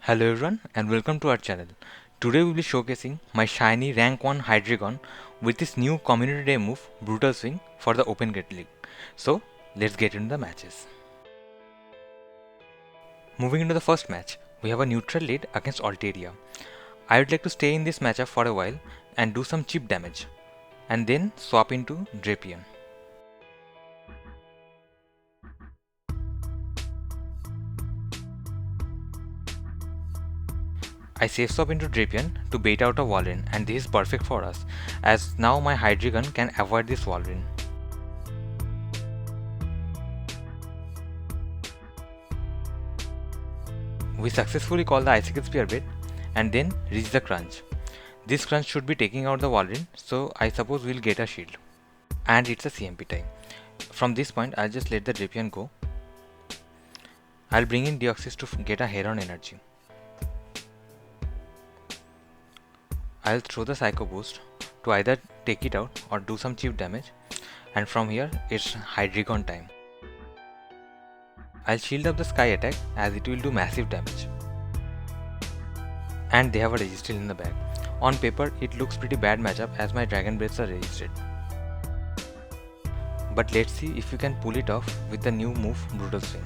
Hello everyone and welcome to our channel. Today we will be showcasing my shiny rank 1 Hydreigon with this new community day move Brutal Swing for the Open Gate League. So let's get into the matches. Moving into the first match, we have a neutral lead against Altaria. I would like to stay in this matchup for a while and do some chip damage and then swap into Drapion. I safe swap into Drapion to bait out a Walrein, and this is perfect for us as now my Hydreigon can avoid this Walrein. We successfully call the Icicle Spear bait and then reach the crunch. This crunch should be taking out the Walrein, so I suppose we'll get a shield. And it's a CMP time. From this point I'll just let the Drapion go. I'll bring in Deoxys to get a Heron energy. I'll throw the Psycho Boost to either take it out or do some cheap damage, and from here it's Hydreigon time. I'll shield up the Sky attack as it will do massive damage. And they have a Registeel in the back. On paper it looks pretty bad matchup as my Dragon Breaths are registered. But let's see if we can pull it off with the new move Brutal Swing.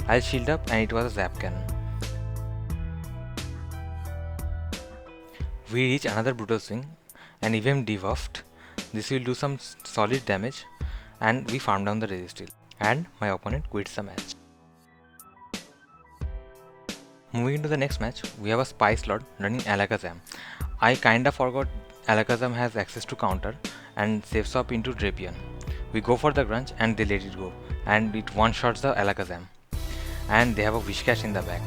I'll shield up and it was a Zap Cannon. We reach another Brutal Swing and even debuffed. This will do some solid damage and we farm down the Registeel. And my opponent quits the match. Moving into the next match, we have a Spice Lord running Alakazam. I kinda forgot Alakazam has access to counter and safe swap into Drapion. We go for the crunch and they let it go and it one-shots the Alakazam. And they have a Whiscash in the back.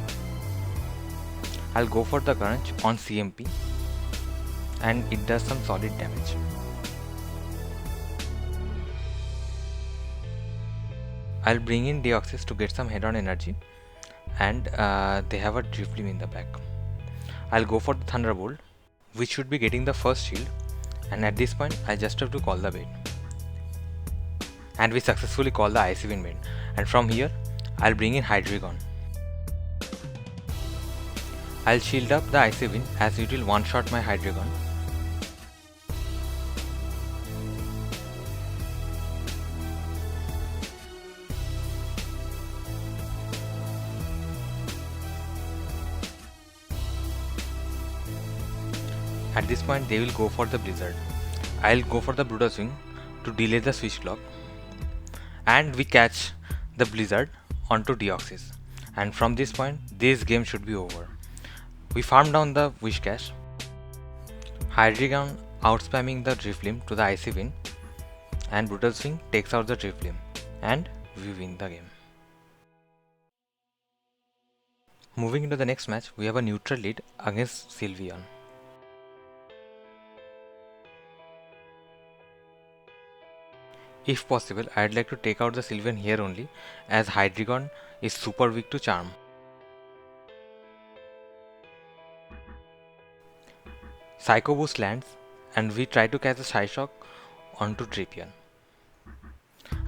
I'll go for the crunch on CMP and it does some solid damage. I'll bring in Deoxys to get some head-on energy and they have a Drifloon in the back. I'll go for the Thunderbolt, which should be getting the first shield, and at this point I just have to call the bait. And we successfully call the Icy Wind bait, and from here I'll bring in Hydreigon. I'll shield up the Icy Wind as it will one-shot my Hydreigon. At this point they will go for the Blizzard. I'll go for the Brutal Swing to delay the switch clock, and we catch the Blizzard onto Deoxys, and from this point this game should be over. We farm down the Whiscash, Hydreigon outspamming the Drifloon to the Icy Wind, and Brutal Swing takes out the Drifloon and we win the game. Moving into the next match, we have a neutral lead against Sylveon. If possible, I'd like to take out the Sylveon here only as Hydreigon is super weak to Charm. Psycho Boost lands and we try to catch the Psyshock onto Drapion.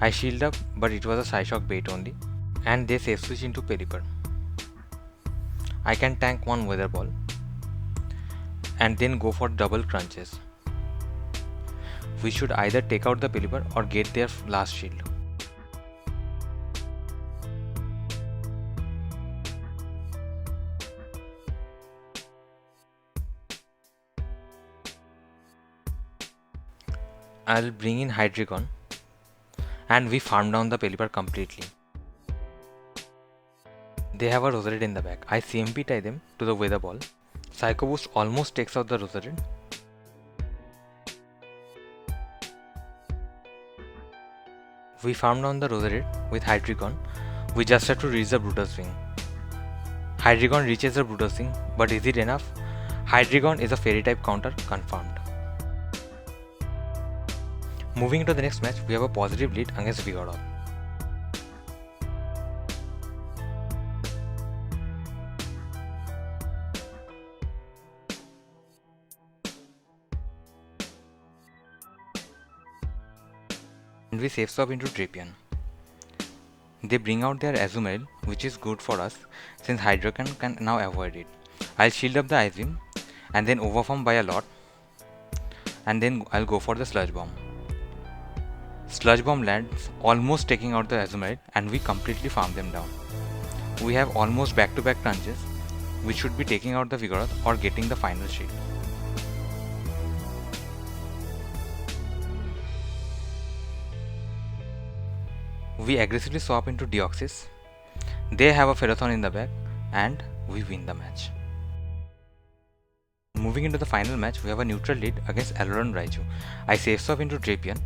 I shield up but it was a Psyshock bait only and they safe switch into Pelipper. I can tank one Weather Ball and then go for double crunches. We should either take out the Pelipper or get their last shield. I'll bring in Hydreigon and we farm down the Pelipper completely. They have a Roserade in the back. I CMP tie them to the Weather Ball. Psycho Boost almost takes out the Roserade. We farm down the Roserade with Hydreigon. We just have to reach the Brutal Swing. Hydreigon reaches the Brutal Swing, but is it enough? Hydreigon is a Fairy type counter confirmed. Moving into the next match, we have a positive lead against Vigoroth. And we safe swap into Drapion. They bring out their Azumarill, which is good for us since Hydreigon can now avoid it. I'll shield up the Azim and then overform by a lot, and then I'll go for the Sludge Bomb. Sludge Bomb lands, almost taking out the Azumarill, and we completely farm them down. We have almost back-to-back crunches, which should be taking out the Vigoroth or getting the final shield. We aggressively swap into Deoxys. They have a Ferrothorn in the back, and we win the match. Moving into the final match, we have a neutral lead against Alolan Raichu. I safe swap into Drapion,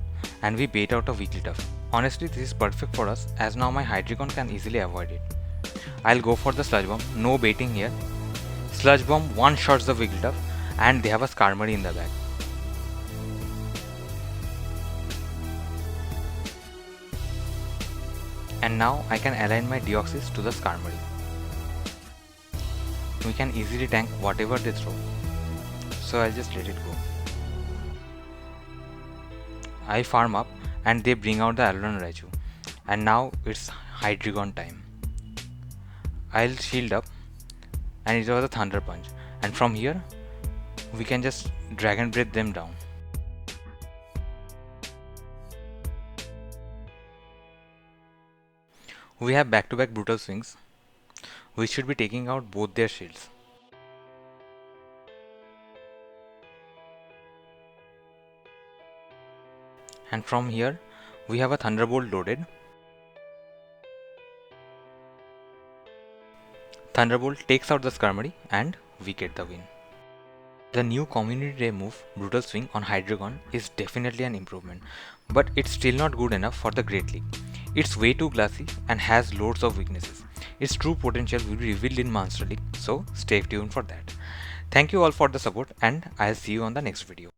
and we bait out a Wigglytuff. Honestly, this is perfect for us as now my Hydreigon can easily avoid it. I'll go for the Sludge Bomb, no baiting here. Sludge Bomb one-shots the Wigglytuff, and they have a Skarmory in the back. And now I can align my Deoxys to the Skarmory. We can easily tank whatever they throw, so I'll just let it go. I farm up and they bring out the Alolan Raichu, and now it's Hydreigon time. I'll shield up, and it was a Thunder Punch, and from here we can just Dragon Breath them down. We have back-to-back Brutal Swings. We should be taking out both their shields. And from here we have a Thunderbolt loaded. Thunderbolt takes out the Skarmory and we get the win. The new Community Day move, Brutal Swing on Hydreigon, is definitely an improvement, but it's still not good enough for the Great League. It's way too glassy and has loads of weaknesses. Its true potential will be revealed in Monster League, so stay tuned for that. Thank you all for the support, and I'll see you on the next video.